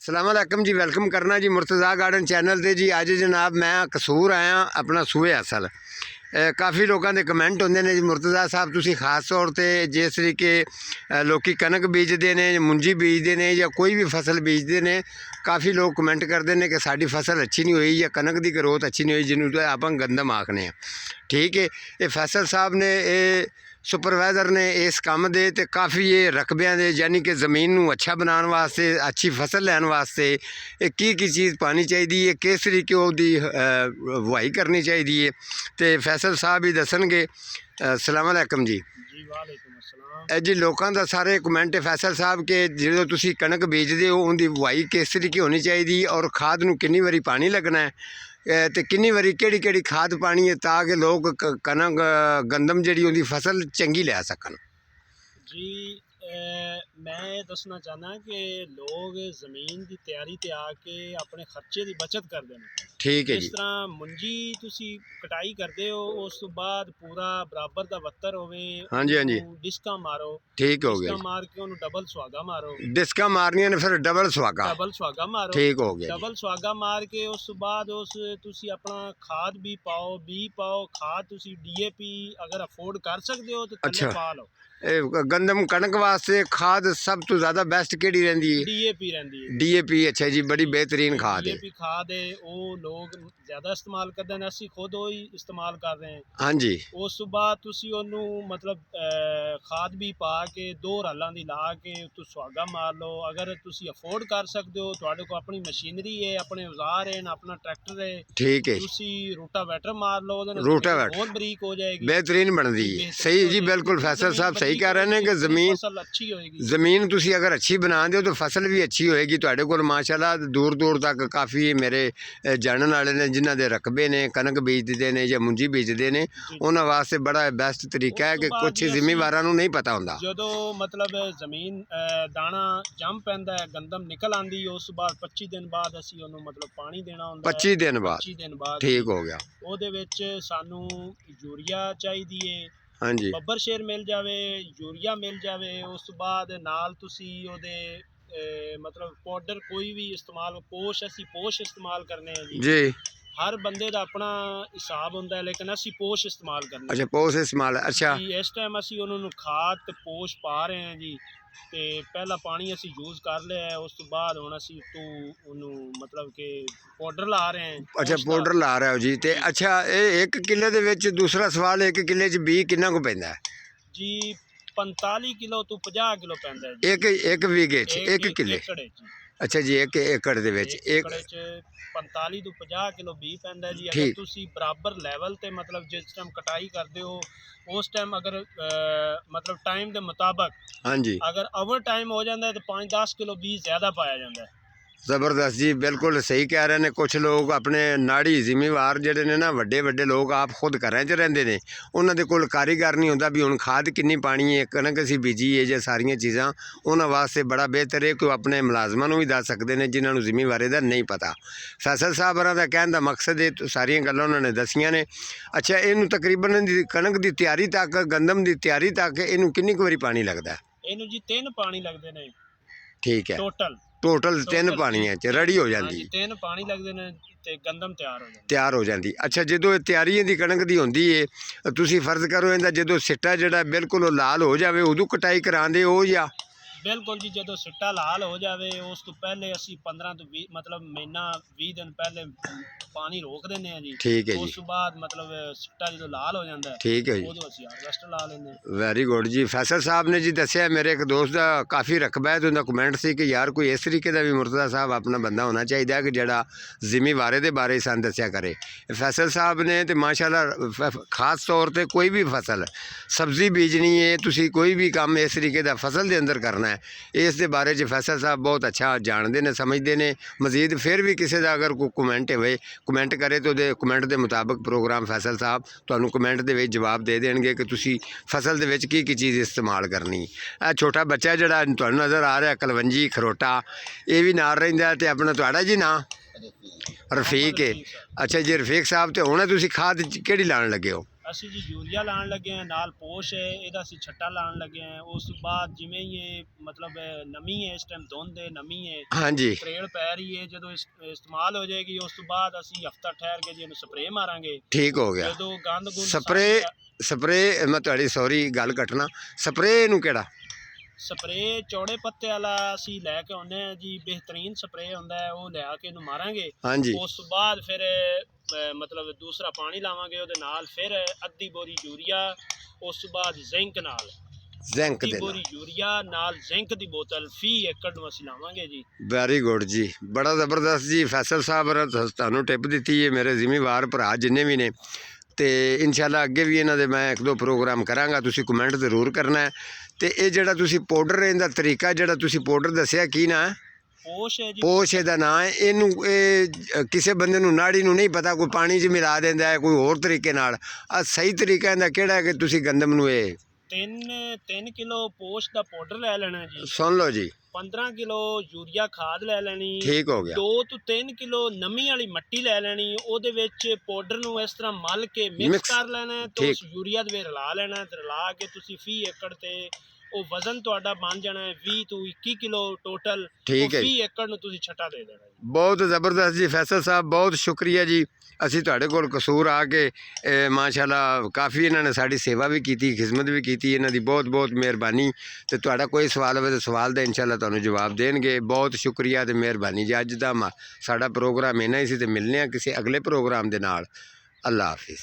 सलामकुम जी, वेलकम करना जी Murtaza garden channel ते जी। अज जनाब मैं कसूर आया अपना सूहे असल। काफ़ी लोगों के कमेंट होंगे ने जी मुर्तज़ा साहब तुसी खास तौर पर जिस तरीके लोग कनक बीजते हैं, मुंजी बीजते हैं या कोई भी फसल बीजते हैं, काफ़ी लोग कमेंट करते हैं कि साड़ी फसल अच्छी नहीं हुई या कनक की ग्रोथ अच्छी नहीं हुई, जिन्होंने आप गंदम आखने। ठीक है, ये फैसल साहब ने सुपरवाइज़र ने इस काम दे ते काफ़ी ये रकबियां दे यानी कि ज़मीन नू अच्छा बनाने वास्ते, अच्छी फसल लैन वास्ते की चीज़ पानी चाहिए है, किस तरीके उसकी बुआई करनी चाहिए है, तो फैसल साहब ही दसणगे। अस्सलामुअलैकुम जी। जी वालेकुम अस्सलाम। जी लोगों का सारे कमेंट फैसल साहब के जो तुसी कनक बीजते हो उनकी बुआई किस तरीके होनी चाहिए और खाद नू कितनी बारी पानी लगना है, तो कितनी बारी केड़ी खाद पानी है ताकि लोग कनक गंदम जी उनकी फसल चंगी लै सकन। जी मैं ये दसना चाहना कि लोग ज़मीन की तैयारी ते आके अपने खर्चे की बचत करते हैं। ठीक है जिस जी। तरह मुंजी तुसी कटाई करते हो उस तो बाद पूरा बराबर का वत्तर होवे, हाँ जी, हाँ जी, डिस्का मारो, ठीक हो गया डिस्का जी। मार के उन्होंने डबल सुहागा मारो, डिस्का मारनिया ने फिर डबल सुहागा। डबल सुहागा मारो, ठीक हो गया जी। डबल सुहागा मार के उस तो बाद उस तुसी अपना खाद भी पाओ, बी पाओ, खाद तुसी DAP अगर अफोर्ड कर सकते हो तो थल्ले अच्छा, पा लो। गंदम कणक वास्ते खाद सब तो ज़्यादा बेस्ट केड़ी रहिंदी है? DAP रहती है। DAP। अच्छा जी, बड़ी बेहतरीन खाद है। DAP खाद है वो लोग ज़्यादा इस्तेमाल करते हैं, असी खुद ही इस्तेमाल कर रहे हैं। हाँ जी। उस तो बाद तुसी ओनू मतलब खाद भी पा के दो रालां दी ला के तू सुहागा मार लो। अगर तुसी अफोर्ड कर सकते हो, तुहाडे को अपनी मशीनरी है, अपने औजार हैं, अपना ट्रैक्टर है, ठीक है, तुसी रोटावेटर मार लो, ਉਹਦੇ ਨਾਲ रोटावेटर ਜ਼ਮੀਨ और बरीक हो जाएगी, बेहतरीन बनती है। बेहतरीन सही हो जी, जाएगी। बिल्कुल जितनी फैसल ज़मीन साहब सही बरीक कह रहे हैं होएगी कि उतनी ज़मीन फसल अच्छी होएगी। ज़मीन तुसी अगर अच्छी बना दो तो फसल भी अच्छी होएगी। तुहाडे कोल माशाल्लाह दूर दूर तक काफ़ी मेरे जानने वाले ने जिन्हों के रकबे ने कनक बीजते हैं या मुंजी बीजते हैं, जी जी। उन्होंने वास्ते बड़ा बेस्ट तरीका उस है तो कि बाद कुछ जी असी जिमीवारां नूं नहीं पता होंदा। ਜਦੋਂ ਮਤਲਬ ਜ਼ਮੀਨ ਦਾਣਾ ਜੰਮ ਪੈਂਦਾ ਹੈ, ਗੰਦਮ ਨਿਕਲ ਆਂਦੀ, ਉਸ ਤੋਂ ਬਾਅਦ 25 ਦਿਨ ਬਾਅਦ ਅਸੀਂ ਉਹਨੂੰ ਮਤਲਬ ਪਾਣੀ ਦੇਣਾ ਹੁੰਦਾ ਹੈ। 25 दिन बाद 25 ਦਿਨ ਬਾਅਦ ਜੀ ठीक हो गया। ਉਹਦੇ ਵਿੱਚ ਸਾਨੂੰ ਯੂਰੀਆ ਚਾਹੀਦੀ ਹੈ, हाँ जी। ਬੱਬਰ ਸ਼ੇਰ ਮਿਲ ਜਾਵੇ, ਯੂਰੀਆ ਮਿਲ ਜਾਵੇ। ਉਸ ਤੋਂ ਬਾਅਦ ਨਾਲ ਤੁਸੀਂ ਉਹਦੇ ਮਤਲਬ ਪਾਊਡਰ ਕੋਈ ਵੀ ਇਸਤੇਮਾਲ, ਪੋਸ਼ ਅਸੀਂ ਪੋਸ਼ ਇਸਤੇਮਾਲ ਕਰਨੇ ਆ ਜੀ। जी। ਹਰ ਬੰਦੇ ਦਾ ਆਪਣਾ ਹਿਸਾਬ ਹੁੰਦਾ ਹੈ, ਲੇਕਿਨ ਅਸੀਂ ਪੋਸ਼ ਇਸਤੇਮਾਲ ਕਰਨੇ अच्छा, पोस इस्तेमाल। अच्छा ਜੀ। ਇਸ ਟਾਈਮ ਅਸੀਂ ਉਹਨਾਂ ਨੂੰ ਖਾਦ ਤੇ ਪੋਸ਼ ਪਾ ਰਹੇ ਹਾਂ ਜੀ। ਤੇ ਪਹਿਲਾ ਪਾਣੀ ਅਸੀਂ ਯੂਜ਼ ਕਰ ਲਿਆ ਹੈ, ਉਸ ਤੋਂ ਬਾਅਦ ਹੁਣ ਅਸੀਂ ਤੋਂ ਉਹਨੂੰ ਮਤਲਬ ਕਿ ਪਾਊਡਰ ਲਾ ਰਹੇ ਹਾਂ अच्छा, ਪੋਸ਼ ਦਾ पाउडर ला रहे हो जी। तो ਜੀ। अच्छा, ये एक किले दे विच दूसरा सवाल, एक किले च बी किन्ना को पैंदा है? ਜੀ 45 ਕਿਲੋ ਤੋਂ 50 ਕਿਲੋ ਪੈਂਦਾ ਹੈ ਜੀ। एक एक बीघे च एक किले? ਏਕੜ ਹੈ ਜੀ। अच्छा जी, एक एकड़ दे विच ਇੱਕ एक। ਏਕੜ ਚ 45 ਤੋਂ 50 ਕਿਲੋ ਬੀ ਪੈਂਦਾ ਹੈ ਜੀ। ਅਗਰ ठीक। ਤੁਸੀਂ ਬਰਾਬਰ ਲੈਵਲ ਤੇ ਮਤਲਬ ਜਿਸ ਟਾਈਮ ਕਟਾਈ ਕਰਦੇ ਹੋ ਉਸ ਟਾਈਮ ਅਗਰ ਮਤਲਬ ਟਾਈਮ ਦੇ ਮੁਤਾਬਕ हाँ जी, अगर ओवर टाइम हो जाता है तो 5-10 किलो बीज ज़्यादा पाया जाता है। ज़बरदस्त जी, बिल्कुल सही कह रहे हैं। कुछ लोग अपने नाड़ी जिम्मेवार जोड़े ने ना, वड्डे वड्डे लोग आप खुद घरों च रहिंदे ने, उन्होंने कोल कारीगर नहीं होंदा भी हुण खाद कितनी पानी है, कनक असीं बीजी है या सारियां चीज़ां। उन्हां वास्ते बड़ा बेहतर है कि अपने मुलाजमां नूं भी दस सकदे ने जिन्हां नूं जिम्मेवारी दा नहीं पता। फैसल साहब होरां दा कहण दा मकसद है सारियां गल्लां उन्होंने दसियां ने। अच्छा, इनू तकरीबन कनक की तैयारी तक, गंदम की तैयारी तक इनू कितनी कुछ वारी पानी लगता है? ਇਹਨੂੰ ਜੀ 3 ਪਾਣੀ ਲੱਗਦੇ ਨੇ ठीक है, ਟੋਟਲ। टोटल 3 ਜੀ पानियां च रड़ी हो ਹਾਂ जाती ਜੀ, 3 ਪਾਣੀ ਲੱਗਦੇ ਨੇ ਤੇ ਗੰਦਮ ਤਿਆਰ ਹੋ ਜਾਂਦੀ। तैयार हो जाती। अच्छा, जो तैयारी इहदी कणक की होंदी है, तुसीं फर्ज करो इहदा जो सिट्टा जिहड़ा बिल्कुल लाल हो जाए उदों कटाई करांदे हो या? बिल्कुल जी, जो सिट्टा लाल हो जाए उस तो पहले असी 15 तो 20 मतलब महीना 20 दिन पहले पानी रोक देने हैं जी। ठीक है जी। उस तो बाद मतलब सिट्टा जो लाल हो जाता है ठीक है जी, उदों असी हारवेस्ट ला लेने। वैरी गुड जी। फैसल साहब ने जी दसिया, मेरे एक दोस्त का काफ़ी रकबा है, तो उनका कमेंट सी कि यार कोई इस तरीके का भी मुर्तज़ा साहब अपना बंदा होना चाहिए कि जड़ा जिमीवारे के बारे सन दसिया करे। फैसल साहब ने तो माशाल्लाह खास तौर पर कोई भी फसल सब्जी बीजनी है, तुसी कोई भी काम इस तरीके का फसल के अंदर करना है, इस दे बारे च फैसल साहब बहुत अच्छा जानते हैं, समझते हैं। मजीद फिर भी किसी का अगर कोई कमेंट होए, कमेंट करे तो कमेंट के मुताबिक प्रोग्राम फैसल साहब तुहानू कमेंट के जवाब दे देंगे कि तुसी फसल के विच की चीज़ इस्तेमाल करनी। आ छोटा बच्चा जिहड़ा तुहानू नज़र आ रहा कलवंजी खरोटा, ये भी नाल रहिंदा है। ते अपना तुहाडा जी नाम? रफीक है। अच्छा जी, रफीक साहब, तो हुण तुसी खाद किहड़ी लाण लगे हो? ਅਸੀਂ ਜੀ ਯੂਰੀਆ ਲਾਉਣ ਲੱਗੇ ਹਾਂ, ਨਾਲ ਪੋਸ਼ ਹੈ ਇਹਦਾ ਅਸੀਂ ਛੱਟਾ ਲਾਉਣ ਲੱਗੇ ਹਾਂ। ਉਸ ਤੋਂ ਬਾਅਦ ਜਿਵੇਂ ਹੀ ਇਹ ਮਤਲਬ ਨਮੀ ਹੈ, ਇਸ ਟਾਈਮ ਧੁੰਦ ਹੈ, ਨਮੀ ਹੈ, ਹਾਂਜੀ ਤਰੇਲ ਪੈ ਰਹੀ ਹੈ, ਜਦੋਂ ਇਸਤੇਮਾਲ ਹੋ ਜਾਏਗੀ ਉਸ ਤੋਂ ਬਾਅਦ ਅਸੀਂ ਹਫਤਾ ਠਹਿਰ ਕੇ ਜੀ ਇਹਨੂੰ ਸਪਰੇਅ ਮਾਰਾਂਗੇ। ਠੀਕ ਹੋ ਗਿਆ। ਜਦੋਂ ਗੰਦ ਗੁੰਦ ਸਪਰੇ ਮੈਂ ਤੁਹਾਡੀ ਸੌਰੀ ਗੱਲ ਕੱਟਣਾ, ਸਪਰੇ ਨੂੰ ਕਿਹੜਾ ਸਪਰੇਅ ਚੌੜੇ ਪੱਤੇ ਵਾਲਾ ਅਸੀਂ ਲੈ ਕੇ ਆਉਂਦੇ ਹਾਂ ਜੀ, ਬਿਹਤਰੀਨ ਸਪਰੇਅ ਹੁੰਦਾ ਹੈ, ਉਹ ਲਿਆ ਕੇ ਇਹਨੂੰ ਮਾਰਾਂਗੇ। ਹਾਂਜੀ ਉਸ ਤੋਂ ਬਾਅਦ ਫਿਰ ਮਤਲਬ ਦੂਸਰਾ ਪਾਣੀ ਲਾਵਾਂਗੇ ਉਹਦੇ ਨਾਲ, ਫਿਰ ਅੱਧੀ ਬੋਰੀ ਯੂਰੀਆ, ਉਸ ਤੋਂ ਬਾਅਦ ਜ਼ਿੰਕ ਨਾਲ ਜ਼ਿੰਕ ਅੱਧੀ ਦੇ ਬੋਰੀ ਯੂਰੀਆ ਨਾਲ ਜ਼ਿੰਕ ਦੀ ਬੋਤਲ ਫੀ ਏਕੜ ਨੂੰ ਅਸੀਂ ਲਾਵਾਂਗੇ ਜੀ। ਵੈਰੀ ਗੁੱਡ ਜੀ, ਬੜਾ ਜ਼ਬਰਦਸਤ ਜੀ। ਫੈਸਲ ਸਾਹਿਬ ਤੁਹਾਨੂੰ ਟਿਪ ਦਿੱਤੀ ਹੈ, ਮੇਰੇ ਜ਼ਿਮੀਵਾਰ ਭਰਾ ਜਿੰਨੇ ਵੀ ਨੇ, ਤੇ ਇਨਸ਼ਾਅੱਲਾ ਅੱਗੇ ਵੀ ਇਹਨਾਂ ਦੇ ਮੈਂ ਇੱਕ ਦੋ ਪ੍ਰੋਗਰਾਮ ਕਰਾਂਗਾ, ਤੁਸੀਂ ਕਮੈਂਟ ਜ਼ਰੂਰ ਕਰਨਾ ਹੈ। ਤੇ ਇਹ ਜਿਹੜਾ ਤੁਸੀਂ ਪਾਊਡਰ, ਇਹਦਾ ਤਰੀਕਾ ਜਿਹੜਾ ਤੁਸੀਂ ਪਾਊਡਰ ਦੱਸਿਆ ਕੀ ਨਾ ਹੈ? ਪੋਸ਼ ਹੈ ਜੀ। ਪੋਸ਼ ਇਹਦਾ ਨਾਂ ਹੈ। ਇਹਨੂੰ ਕਿਸੇ ਬੰਦੇ ਨੂੰ ਨਾੜੀ ਨੂੰ ਨਹੀਂ ਪਤਾ, ਕੋਈ ਪਾਣੀ 'ਚ ਮਿਲਾ ਦਿੰਦਾ ਹੈ, ਕੋਈ ਹੋਰ ਤਰੀਕੇ ਨਾਲ। ਆ ਸਹੀ ਤਰੀਕਾ ਇਹਦਾ ਕਿਹੜਾ ਹੈ ਕਿ ਤੁਸੀਂ ਗੰਦਮ ਨੂੰ ਇਹ 3 ਕਿਲੋ ਪੋਸ਼ ਦਾ ਪਾਊਡਰ ਲੈ ਲੈਣਾ ਜੀ, ਸੁਣ ਲਓ ਜੀ, 15 ਕਿਲੋ ਯੂਰੀਆ ਖਾਦ ਲੈ ਲੈਣੀ, ਠੀਕ ਹੋ ਗਿਆ। 2 ਤੋਂ 3 ਕਿਲੋ ਨਮੀ ਵਾਲੀ ਮਿੱਟੀ ਲੈ ਲੈਣੀ, ਉਹਦੇ ਵਿੱਚ ਪਾਊਡਰ ਨੂੰ ਇਸ ਤਰ੍ਹਾਂ ਮਲ ਕੇ ਮਿਕਸ ਕਰ ਲੈਣਾ ਤੇ ਉਸ ਯੂਰੀਆ ਦੇ ਵਿੱਚ ਰਲਾ ਲੈਣਾ। ਤੇ ਰਲਾ ਕੇ ਤੁਸੀਂ ਫੀ ਏਕੜ ਤੇ ਉਹ ਵਜ਼ਨ ਤੁਹਾਡਾ ਬਣ ਜਾਣਾ ਹੈ 20 ਤੋਂ 21 ਕਿਲੋ ਟੋਟਲ। ਠੀਕ ਹੈ, ਫੀ ਏਕੜ ਨੂੰ ਤੁਸੀਂ ਛੱਟਾ ਦੇ ਦੇਣਾ ਜੀ। ਬਹੁਤ ਜ਼ਬਰਦਸਤ ਜੀ ਫੈਸਲ ਸਾਹਿਬ, ਬਹੁਤ ਸ਼ੁਕਰੀਆ ਜੀ। ਅਸੀਂ ਤੁਹਾਡੇ ਕੋਲ ਕਸੂਰ ਆ ਕੇ ਮਾਸ਼ਾਅੱਲਾ ਕਾਫੀ ਇਹਨਾਂ ਨੇ ਸਾਡੀ ਸੇਵਾ ਵੀ ਕੀਤੀ, ਖਿਦਮਤ ਵੀ ਕੀਤੀ, ਇਹਨਾਂ ਦੀ ਬਹੁਤ ਬਹੁਤ ਮਿਹਰਬਾਨੀ। ਤੇ ਤੁਹਾਡਾ ਕੋਈ ਸਵਾਲ ਹੋਵੇ ਤਾਂ ਸਵਾਲ ਦਾ ਇਨਸ਼ਾਅੱਲਾ ਤੁਹਾਨੂੰ ਜਵਾਬ ਦੇਣਗੇ। ਬਹੁਤ ਸ਼ੁਕਰੀਆ ਤੇ ਮਿਹਰਬਾਨੀ ਜੀ। ਅੱਜ ਦਾ ਸਾਡਾ ਪ੍ਰੋਗਰਾਮ ਇੰਨਾ ਹੀ ਸੀ, ਤੇ ਮਿਲਨੇ ਆ ਕਿਸੇ ਅਗਲੇ ਪ੍ਰੋਗਰਾਮ ਦੇ ਨਾਲ। ਅੱਲਾ ਹਾਫਿਜ਼।